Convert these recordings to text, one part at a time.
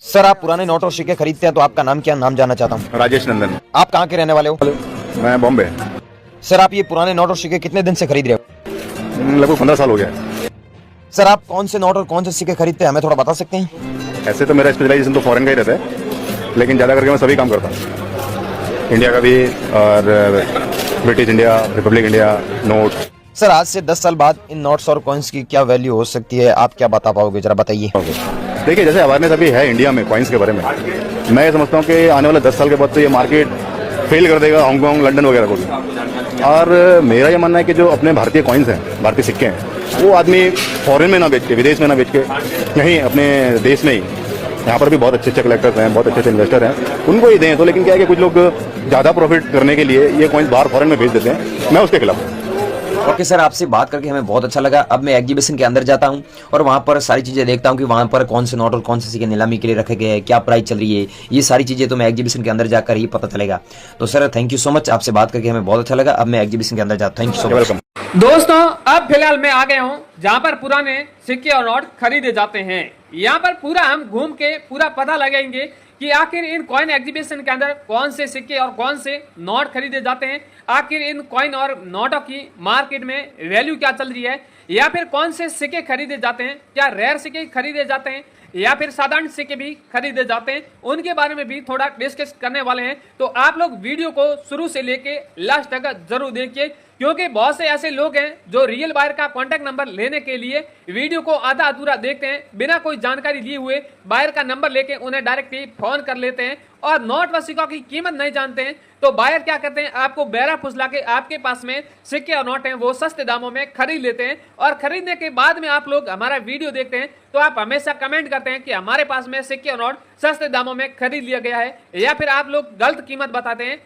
Sir आप पुराने note और सिक्के खरीदते हैं तो आपका नाम क्या, नाम जानना चाहता हूँ। राजेश नंदन। आप कहाँ के रहने वाले हो? मैं बॉम्बे। सर आप ये पुराने नोट और सिक्के कितने दिन से खरीद रहे हो? लगभग 15 साल हो गया। सर आप कौन से नोट और कौन से सिक्के खरीदते हैं, हमें थोड़ा बता सकते हैं? ऐसे तो मेरा स्पेशलाइजेशन तो फॉरेन का ही रहता है, लेकिन ज़्यादा करके मैं सभी काम करता हूँ, इंडिया का भी और British India, Republic India, note. Sir आज से 10 साल बाद इन नोट्स और कॉइन्स की क्या वैल्यू हो सकती है, आप क्या बता पाओगे, जरा बताइए। देखिए जैसे अवेयरनेस अभी है इंडिया में कॉइन्स के बारे में, मैं ये समझता हूँ कि आने वाले 10 साल के बाद तो ये मार्केट फेल कर देगा हांगकांग, लंदन वगैरह को भी। और मेरा ये मानना है कि जो अपने भारतीय कॉइन्स हैं, भारतीय सिक्के हैं, वो आदमी फॉरेन में ना बेच के, विदेश में ना बेच के, यहीं अपने देश में ही, यहाँ पर भी बहुत अच्छे अच्छे कलेक्टर्स हैं, बहुत अच्छे अच्छे इन्वेस्टर हैं, उनको ही दें। तो लेकिन क्या है कि कुछ लोग ज़्यादा प्रॉफिट करने के लिए ये कॉइन्स बाहर फॉरेन में भेज देते हैं, मैं उसके खिलाफ हूँ। ओके सर, आपसे बात करके हमें बहुत अच्छा लगा। अब मैं एग्जीबिशन के अंदर जाता हूं और वहां पर सारी चीजें देखता हूं कि वहां पर कौन से नोट और कौन से सिक्के नीलामी के लिए रखे गए हैं, क्या प्राइस चल रही है, ये सारी चीजें तो मैं एग्जीबिशन के अंदर जाकर ही पता चलेगा। तो sir thank you so much, आपसे बात करके हमें बहुत अच्छा लगा। अब मैं एग्जीबिशन के अंदर जाता हूँ। Thank you so much. दोस्तों अब फिलहाल मैं आ गया हूँ जहाँ पर पुराने सिक्के और नोट खरीदे जाते हैं। यहाँ पर पूरा हम घूम के पूरा पता लगाएंगे कि आखिर इन कॉइन एग्जीबिशन के अंदर कौन से सिक्के और कौन से नोट खरीदे जाते हैं, आखिर इन कॉइन और नोटों की मार्केट में वैल्यू क्या चल रही है, या फिर कौन से सिक्के खरीदे जाते हैं, क्या रेयर सिक्के खरीदे जाते हैं या फिर साधारण सिक्के भी खरीदे जाते हैं, उनके बारे में भी थोड़ा डिस्कस करने वाले हैं। तो आप लोग वीडियो को शुरू से लेके लास्ट तक जरूर देखिए, क्योंकि बहुत से ऐसे लोग हैं जो रियल बायर का कॉन्टैक्ट नंबर लेने के लिए वीडियो को आधा अधूरा देखते हैं, बिना कोई जानकारी लिए हुए बायर का नंबर लेके उन्हें डायरेक्टली फोन कर लेते हैं और नोट व सिक्कों की कीमत नहीं जानते हैं। तो बायर क्या करते हैं, आपको बेरा फुसला के आपके पास में सिक्के और नोट हैं वो सस्ते दामों में खरीद लेते हैं, और खरीदने के बाद में आप लोग हमारा वीडियो देखते हैं तो आप हमेशा कमेंट करते हैं कि हमारे पास में सिक्के और नोट सस्ते दामों में खरीद लिया गया है, या फिर आप लोग गलत कीमत बताते हैं।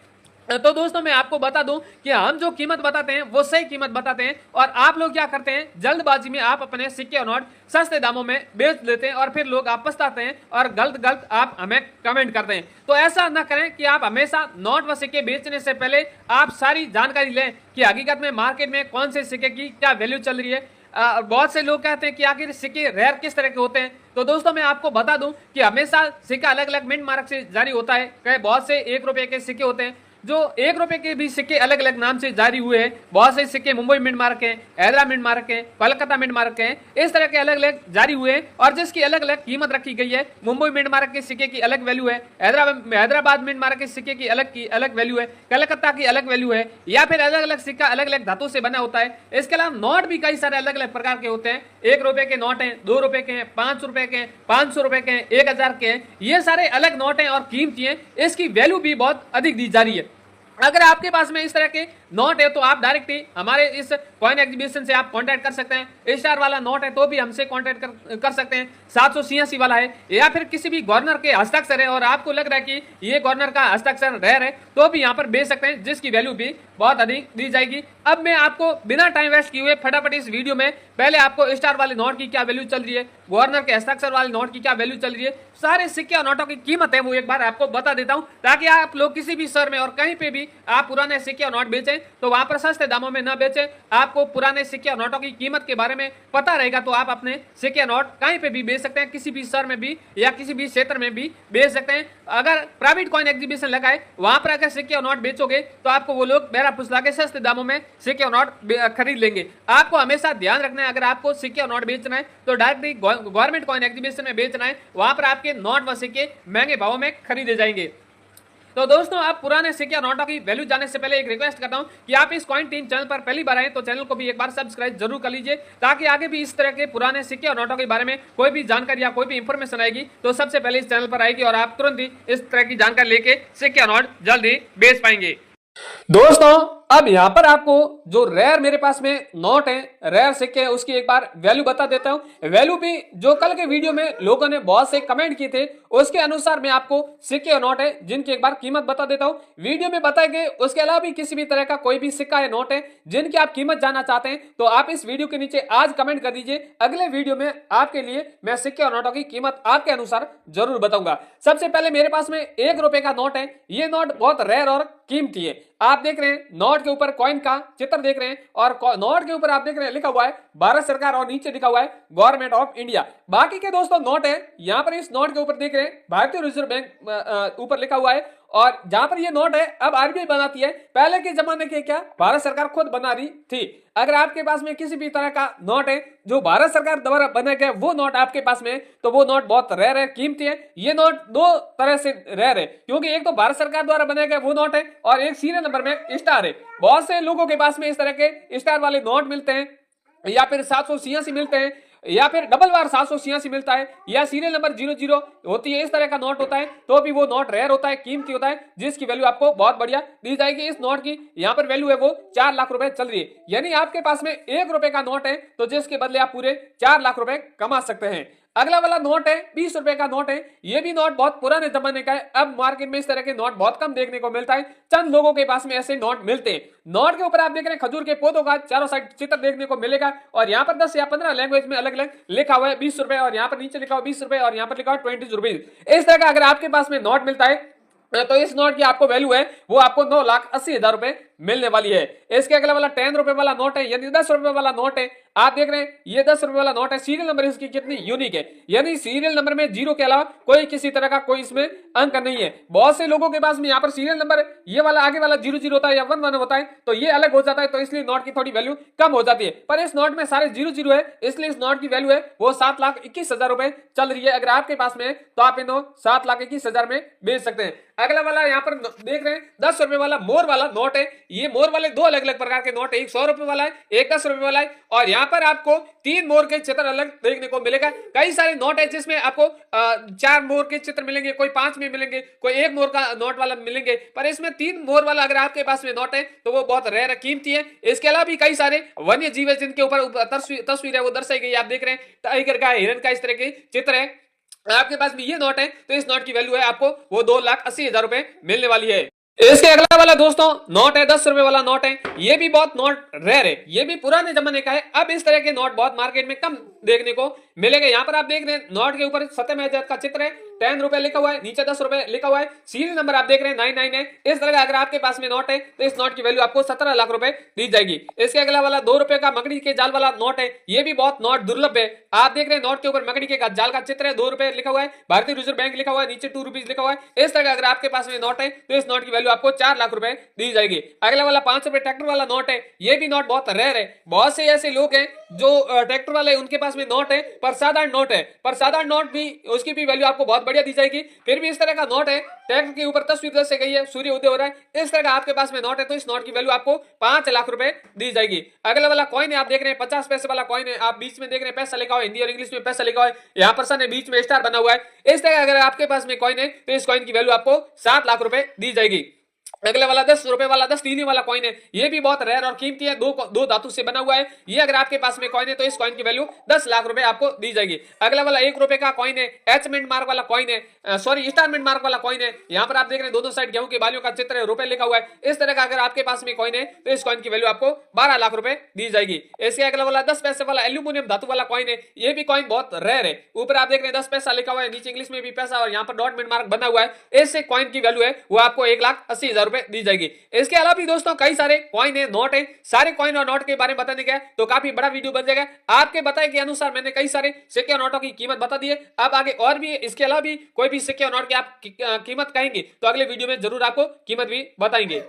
तो दोस्तों मैं आपको बता दूं कि हम जो कीमत बताते हैं वो सही कीमत बताते हैं, और आप लोग क्या करते हैं, जल्दबाजी में आप अपने सिक्के और नोट सस्ते दामों में बेच देते हैं और फिर लोग आप पछताते हैं और गलत गलत आप हमें कमेंट करते हैं। तो ऐसा ना करें कि आप हमेशा नोट व सिक्के बेचने से पहले आप सारी जानकारी लें कि हकीकत में मार्केट में कौन से सिक्के की क्या वैल्यू चल रही है। बहुत से लोग कहते हैं कि आखिर सिक्के रेयर किस तरह के होते हैं। तो दोस्तों मैं आपको बता दूं कि हमेशा सिक्का अलग अलग मिंट मार्क से जारी होता है। कई बहुत से 1 रुपए के सिक्के होते हैं, जो 1 रुपए के भी सिक्के अलग अलग नाम से जारी हुए हैं। बहुत से सिक्के मुंबई मिंट मार्क हैं, हैदराबाद मिंट मार्क हैं, कोलकाता मिंट मार्क हैं, इस तरह के अलग अलग जारी हुए हैं और जिसकी अलग अलग कीमत रखी गई है। मुंबई मिंट मार्क के सिक्के की अलग वैल्यू है, हैदराबाद मिंट मार्क के सिक्के की अलग वैल्यू है, कलकत्ता की अलग वैल्यू है, या फिर अलग अलग सिक्का अलग अलग धातु से बना होता है। इसके अलावा नोट भी कई सारे अलग अलग प्रकार के होते हैं। 1 रुपए के नोट हैं, 2 रुपए के हैं, 5 रुपए के हैं, 500 रुपए के हैं, 1000 के हैं, ये सारे अलग नोट हैं और कीमती हैं। इसकी वैल्यू भी बहुत अधिक दी जा रही है। अगर आपके पास में इस तरह के नोट है तो आप डायरेक्टली हमारे इस कॉइन एग्जीबिशन से आप कांटेक्ट कर सकते हैं। स्टार वाला नोट है तो भी हमसे कांटेक्ट कर सकते हैं। 786 वाला है या फिर किसी भी गवर्नर के हस्ताक्षर है और आपको लग रहा है कि ये गवर्नर का हस्ताक्षर रेयर है तो भी यहाँ पर बेच सकते हैं, जिसकी वैल्यू भी बहुत अधिक दी जाएगी। अब मैं आपको बिना टाइम वेस्ट किए हुए फटाफट इस वीडियो में पहले आपको स्टार वाले नोट की क्या वैल्यू चल रही है, गवर्नर के हस्ताक्षर वाले नोट की क्या वैल्यू चल रही है, सारे सिक्के और नोटों की कीमत है वो एक बार आपको बता देता हूं, ताकि आप लोग किसी भी शहर में और कहीं पे भी आप पुराने सिक्के और नोट बेचें तो वहां पर सस्ते दामों में न बेचें। आपको पुराने सिक्के और नोटों की कीमत के बारे में पता रहेगा तो आप अपने सिक्के और नोट कहीं पे भी बेच सकते हैं, किसी भी शहर में भी या किसी भी क्षेत्र में भी बेच सकते हैं। अगर प्राइवेट कॉइन एग्जीबिशन लगाए वहां पर अगर सिक्के और नोट बेचोगे तो आपको वो लोग बेरा फुसला के सस्ते दामों में सिक्के और नोट खरीद लेंगे। आपको हमेशा ध्यान रखना है, अगर आपको सिक्के और नोट बेचना है तो डायरेक्टली गवर्नमेंट कॉइन एग्जीबिशन में बेचना है, वहां पर आपके नोट व सिक्के महंगे भावों में खरीदे जाएंगे। तो दोस्तों आप पुराने सिक्के और नोटों की वैल्यू जानने से पहले एक रिक्वेस्ट करता हूं कि आप इस कॉइन टीम चैनल पर पहली बार आए तो चैनल को भी एक बार सब्सक्राइब जरूर कर लीजिए, ताकि आगे भी इस तरह के पुराने सिक्के और नोटों के बारे में कोई भी जानकारी या कोई भी इंफॉर्मेशन आएगी तो सबसे पहले इस चैनल पर आएगी और आप तुरंत ही इस तरह की जानकारी लेके सिक्के और नोट जल्दी बेच पाएंगे। दोस्तों अब यहाँ पर आपको जो रेयर मेरे पास में नोट है, रेयर सिक्के है, उसकी एक बार वैल्यू बता देता हूँ। वैल्यू भी जो कल के वीडियो में लोगों ने बहुत से कमेंट किए थे उसके अनुसार मैं आपको सिक्के और नोट है जिनकी एक बार कीमत बता देता हूँ। वीडियो में बताए गए उसके अलावा भी किसी भी तरह का कोई भी सिक्का या नोट है जिनकी आप कीमत जानना चाहते हैं तो आप इस वीडियो के नीचे आज कमेंट कर दीजिए। अगले वीडियो में आपके लिए मैं सिक्के और नोटों की कीमत आपके अनुसार जरूर बताऊंगा। सबसे पहले मेरे पास में 1 रुपए का नोट है। ये नोट बहुत रेयर और कीमती है। आप देख रहे हैं नोट नोट के ऊपर कॉइन का चित्र देख रहे हैं और नोट के ऊपर आप देख रहे हैं लिखा हुआ है भारत सरकार और नीचे लिखा हुआ है गवर्नमेंट ऑफ इंडिया। बाकी के दोस्तों नोट है, यहाँ पर इस नोट के ऊपर देख रहे हैं भारतीय रिजर्व बैंक ऊपर लिखा हुआ है और जहां पर ये नोट है अब आरबीआई बनाती है, पहले के जमाने के क्या भारत सरकार खुद बना रही थी। अगर आपके पास में किसी भी तरह का नोट है जो भारत सरकार द्वारा बनाया गया वो नोट आपके पास में, तो वो नोट बहुत रेयर है, कीमती है। ये नोट दो तरह से रेयर है, क्योंकि एक तो भारत सरकार द्वारा बनाया गया वो नोट है और एक सीरियल नंबर में स्टार है। बहुत से लोगों के पास में इस तरह के स्टार वाले नोट मिलते हैं या फिर 786 मिलते हैं या फिर डबल बार 786 मिलता है या सीरियल नंबर 00 होती है, इस तरह का नोट होता है, तो भी वो नोट रेयर होता है, कीमती होता है, जिसकी वैल्यू आपको बहुत बढ़िया दी जाएगी। इस नोट की यहाँ पर वैल्यू है वो 4 लाख रुपए चल रही है, यानी आपके पास में 1 रुपए का नोट है तो जिसके बदले आप पूरे 4 लाख रुपए कमा सकते हैं। अगला वाला नोट है 20 रुपए का नोट है, ये भी नोट बहुत पुराने जमाने का है, अब मार्केट में इस तरह के नोट बहुत कम देखने को मिलता है, चंद लोगों के पास में ऐसे नोट मिलते हैं। नोट के ऊपर आप देख रहे हैं खजूर के पौधों का चारों साइड चित्र देखने को मिलेगा और यहाँ पर 10 या 15 लैंग्वेज में अलग अलग लिखा हुआ है 20 रुपए और यहाँ पर नीचे लिखा हुआ 20 रुपए और यहाँ पर लिखा हुआ 20 रुपीज। इस तरह का अगर आपके पास में नोट मिलता है तो इस नोट की आपको वैल्यू है वो आपको 9,80,000 रुपए मिलने वाली है। इसके अगला वाला 10 रुपए वाला नोट है, यानी 10 रुपए वाला नोट है, आप देख रहे हैं ये 10 रुपए वाला नोट है, सीरियल नंबर इसकी कितनी यूनिक है, यानी सीरियल नंबर में 0 के अलावा कोई किसी तरह का कोई इसमें अंक नहीं है। बहुत से लोगों के पास में यहाँ पर सीरियल नंबर ये वाला आगे वाला 00 होता है या 11 होता है, तो ये अलग हो जाता है, तो इसलिए नोट की थोड़ी वैल्यू कम हो जाती है। पर इस नोट में सारे 00 है, इसलिए इस नोट की वैल्यू है वो 7,21,000 रुपए चल रही है। अगर आपके पास में तो आप इन 7,21,000 में बेच सकते हैं। अगला वाला यहाँ पर देख रहे हैं 10 रुपए वाला मोर वाला नोट है, ये मोर वाले दो अलग अलग प्रकार के नोट है, एक 100 रुपए वाला है, एक 10 रुपए वाला है और यहाँ पर आपको 3 मोर के चित्र अलग देखने को मिलेगा। कई सारे नोट है जिसमें आपको 4 मोर के चित्र मिलेंगे, कोई 5 में मिलेंगे, कोई 1 मोर का नोट वाला मिलेंगे, पर इसमें 3 मोर वाला अगर आपके पास में नोट है तो वो बहुत रेयर है, कीमती है। इसके अलावा भी कई सारे वन्य जीव है जिनके ऊपर तस्वीर है वो दर्शाई गई, आप देख रहे हैं टाइगर का, हिरन का, इस तरह के चित्र है। आपके पास में ये नोट है तो इस नोट की वैल्यू है आपको वो 2,80,000 रुपए मिलने वाली है। इसके अगला वाला दोस्तों नोट है 10 रुपए वाला नोट है, ये भी बहुत नोट रेयर है, ये भी पुराने जमाने का है, अब इस तरह के नोट बहुत मार्केट में कम देखने को मिलेंगे। यहाँ पर आप देख रहे हैं नोट के ऊपर सत्यम आजाद का चित्र है, 10 रुपए लिखा हुआ है, नीचे 10 रुपए लिखा हुआ है, सीरियल नंबर आप देख रहे हैं 99 है। इस तरह का अगर आपके पास में नोट है तो इस नोट की वैल्यू आपको 17 लाख रुपए दी जाएगी। इसके अगला वाला 2 रुपए का मकड़ी के जाल वाला नोट है, ये भी बहुत नोट दुर्लभ है, आप देख रहे हैं नोट के ऊपर मकड़ी के जाल का चित्र है, 2 रुपए लिखा हुआ है, भारतीय रिजर्व बैंक लिखा हुआ है, नीचे 2 रुपीज लिखा हुआ है। इस तरह का अगर आपके पास में नोट है तो इस नोट की वैल्यू आपको 4 लाख रुपए दी जाएगी। अगला वाला 5 रुपए ट्रैक्टर वाला नोट है, ये भी नोट बहुत रेयर है, बहुत से ऐसे लोग हैं जो ट्रैक्टर वाले उनके पास में नोट है पर साधारण नोट है, पर साधारण नोट भी उसकी भी वैल्यू आपको बहुत बढ़िया दी जाएगी। फिर भी इस तरह का नोट है, ट्रैक्टर के ऊपर तस्वीर दर्शाई गई है, सूर्य उदय हो रहा है, इस तरह का आपके पास में नोट है तो इस नोट की वैल्यू आपको 5 लाख रुपए दी जाएगी। अगला वाला कॉइन है, आप देख रहे हैं 50 पैसे वाला कॉइन है, आप बीच में देख रहे हैं पैसा लिखा हुआ है, हिंदी और इंग्लिश में पैसा लिखा हुआ है, यहाँ पर सन है, बीच में स्टार बना हुआ है। इस तरह अगर आपके पास में कॉइन है तो इस कॉइन की वैल्यू आपको 7 लाख रुपए दी जाएगी। अगला वाला 10 रुपए वाला 10 तीनी वाला कॉइन है, ये भी बहुत रेयर और कीमती है, दो धातु से बना हुआ है, ये अगर आपके पास में कॉइन है तो इस कॉइन की वैल्यू 10 लाख रुपए आपको दी जाएगी। अगला वाला 1 रुपए का कॉइन है, एच मिंट मार्क वाला कॉइन है, सॉरी स्टार मिंट मार्क वाला कॉइन है, यहाँ पर आप देख रहे हैं दोनों साइड गेहूं के बालियों का चित्र है, रुपए लिखा हुआ है। इस तरह का अगर आपके पास में कॉइन है तो इस कॉइन की वैल्यू आपको 12 लाख रुपए दी जाएगी। इसके अगला वाला 10 पैसे वाला एल्यूमिनियम धातु वाला कॉइन है, ये भी कॉइन बहुत रेयर है, ऊपर आप देख रहे हैं 10 पैसा लिखा हुआ है, नीचे इंग्लिश में भी पैसा और यहाँ पर डॉट मिंट मार्क बना हुआ है। इससे कॉइन की वैल्यू है वो आपको 1,80,000 रुपए दी जाएगी। इसके अलावा भी दोस्तों कई सारे कॉइन है, नोट है, सारे कॉइन और नोट के बारे में बताने का तो काफी बड़ा वीडियो बन जाएगा। आपके बताए के अनुसार मैंने कई सारे सिक्के और नोटों की कीमत बता दी है, अब आगे और भी इसके अलावा भी कोई भी सिक्के और नोट की आप कीमत कहेंगे तो अगले वीडियो में जरूर आपको कीमत भी बताएंगे।